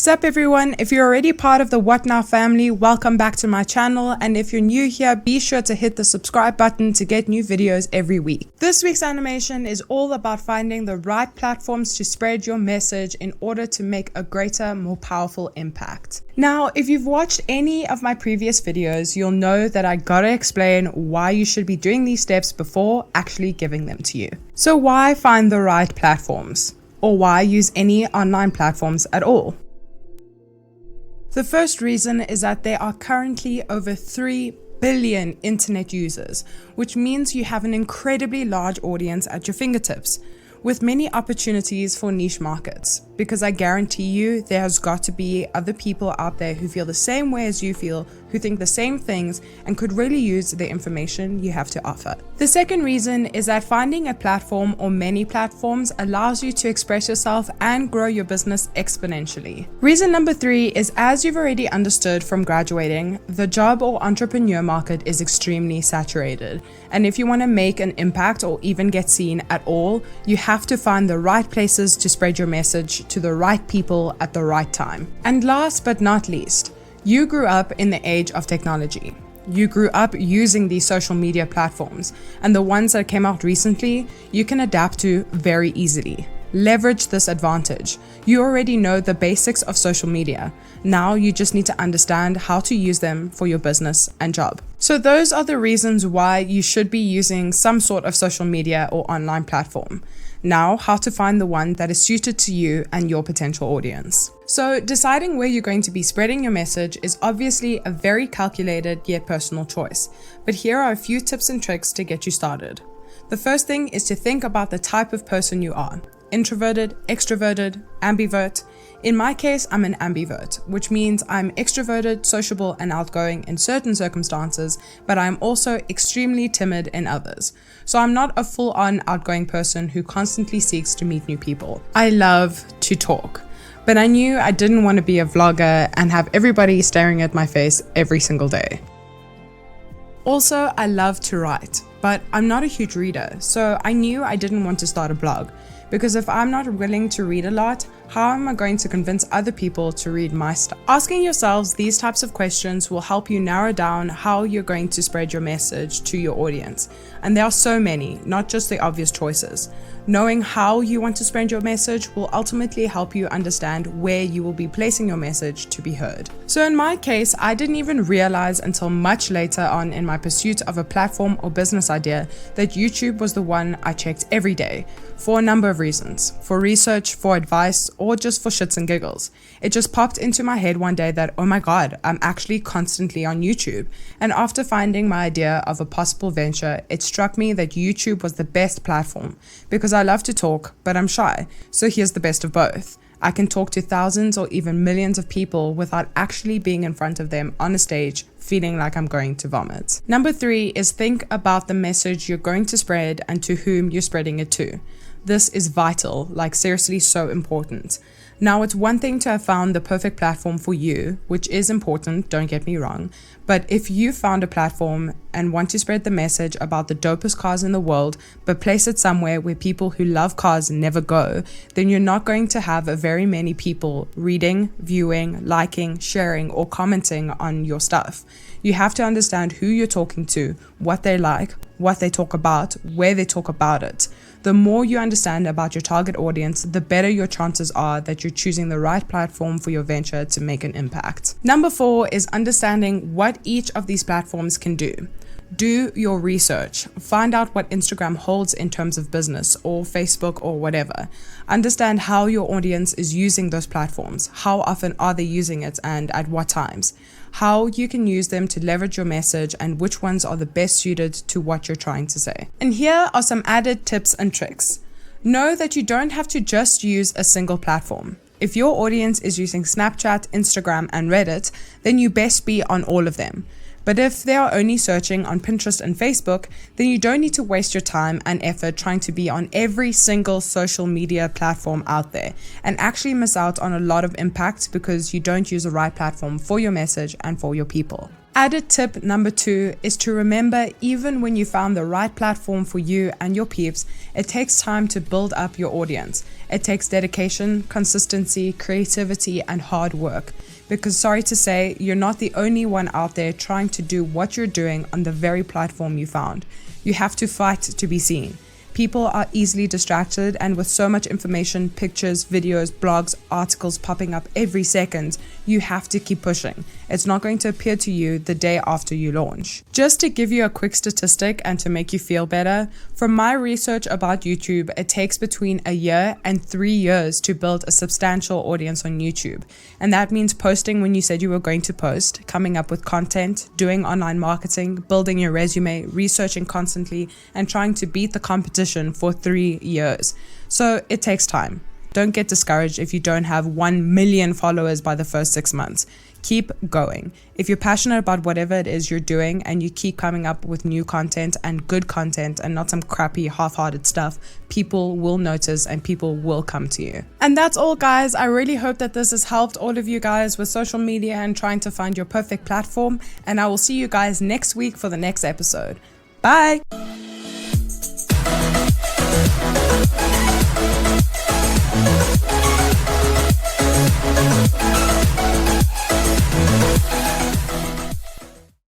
Sup everyone, if you're already part of the What Now family, welcome back to my channel, and if you're new here, be sure to hit the subscribe button to get new videos every week. This week's animation is all about finding the right platforms to spread your message in order to make a greater, more powerful impact. Now, if you've watched any of my previous videos, you'll know that I gotta explain why you should be doing these steps before actually giving them to you. So why find the right platforms? Or why use any online platforms at all? The first reason is that there are currently over 3 billion internet users, which means you have an incredibly large audience at your fingertips, with many opportunities for niche markets, because I guarantee you there has got to be other people out there who feel the same way as you feel, who think the same things, and could really use the information you have to offer. The second reason is that finding a platform or many platforms allows you to express yourself and grow your business exponentially. Reason number 3 is, as you've already understood from graduating, the job or entrepreneur market is extremely saturated. And if you want to make an impact or even get seen at all, you have to find the right places to spread your message to the right people at the right time. And last but not least, you grew up in the age of technology. You grew up using these social media platforms, and the ones that came out recently, you can adapt to very easily. Leverage this advantage. You already know the basics of social media. Now you just need to understand how to use them for your business and job. So those are the reasons why you should be using some sort of social media or online platform. Now, how to find the one that is suited to you and your potential audience. So deciding where you're going to be spreading your message is obviously a very calculated yet personal choice. But here are a few tips and tricks to get you started. The first thing is to think about the type of person you are. Introverted, extroverted, ambivert. In my case, I'm an ambivert, which means I'm extroverted, sociable, and outgoing in certain circumstances, but I'm also extremely timid in others. So I'm not a full-on outgoing person who constantly seeks to meet new people. I love to talk, but I knew I didn't want to be a vlogger and have everybody staring at my face every single day. Also, I love to write, but I'm not a huge reader, so I knew I didn't want to start a blog. Because if I'm not willing to read a lot, how am I going to convince other people to read my stuff? Asking yourselves these types of questions will help you narrow down how you're going to spread your message to your audience. And there are so many, not just the obvious choices. Knowing how you want to spread your message will ultimately help you understand where you will be placing your message to be heard. So in my case, I didn't even realize until much later on in my pursuit of a platform or business idea that YouTube was the one I checked every day for a number of reasons. For research, for advice, or just for shits and giggles. It just popped into my head one day that, oh my god, I'm actually constantly on YouTube. And after finding my idea of a possible venture, it struck me that YouTube was the best platform because I love to talk, but I'm shy. So here's the best of both. I can talk to thousands or even millions of people without actually being in front of them on a stage feeling like I'm going to vomit. Number 3 is think about the message you're going to spread and to whom you're spreading it to. This is vital, like seriously so important. Now, it's one thing to have found the perfect platform for you, which is important, don't get me wrong, but if you found a platform and want to spread the message about the dopest cars in the world, but place it somewhere where people who love cars never go, then you're not going to have very many people reading, viewing, liking, sharing, or commenting on your stuff. You have to understand who you're talking to, what they like, what they talk about, where they talk about it. The more you understand about your target audience, the better your chances are that you're choosing the right platform for your venture to make an impact. Number 4 is understanding what each of these platforms can do. Do your research. Find out what Instagram holds in terms of business, or Facebook, or whatever. Understand how your audience is using those platforms. How often are they using it and at what times? How you can use them to leverage your message and which ones are the best suited to what you're trying to say. And here are some added tips and tricks. Know that you don't have to just use a single platform. If your audience is using Snapchat, Instagram, and Reddit, then you best be on all of them. But if they are only searching on Pinterest and Facebook, then you don't need to waste your time and effort trying to be on every single social media platform out there and actually miss out on a lot of impact because you don't use the right platform for your message and for your people. Added tip number 2 is to remember, even when you found the right platform for you and your peeps, it takes time to build up your audience. It takes dedication, consistency, creativity, and hard work. Because sorry to say, you're not the only one out there trying to do what you're doing on the very platform you found. You have to fight to be seen. People are easily distracted, and with so much information, pictures, videos, blogs, articles popping up every second, you have to keep pushing. It's not going to appear to you the day after you launch. Just to give you a quick statistic and to make you feel better, from my research about YouTube, it takes between a year and 3 years to build a substantial audience on YouTube. And that means posting when you said you were going to post, coming up with content, doing online marketing, building your resume, researching constantly, and trying to beat the competition for 3 years. So it takes time. Don't get discouraged if you don't have 1 million followers by the first 6 months. Keep going. If you're passionate about whatever it is you're doing and you keep coming up with new content and good content and not some crappy half-hearted stuff, people will notice and people will come to you. And that's all, guys. I really hope that this has helped all of you guys with social media and trying to find your perfect platform. And I will see you guys next week for the next episode. Bye!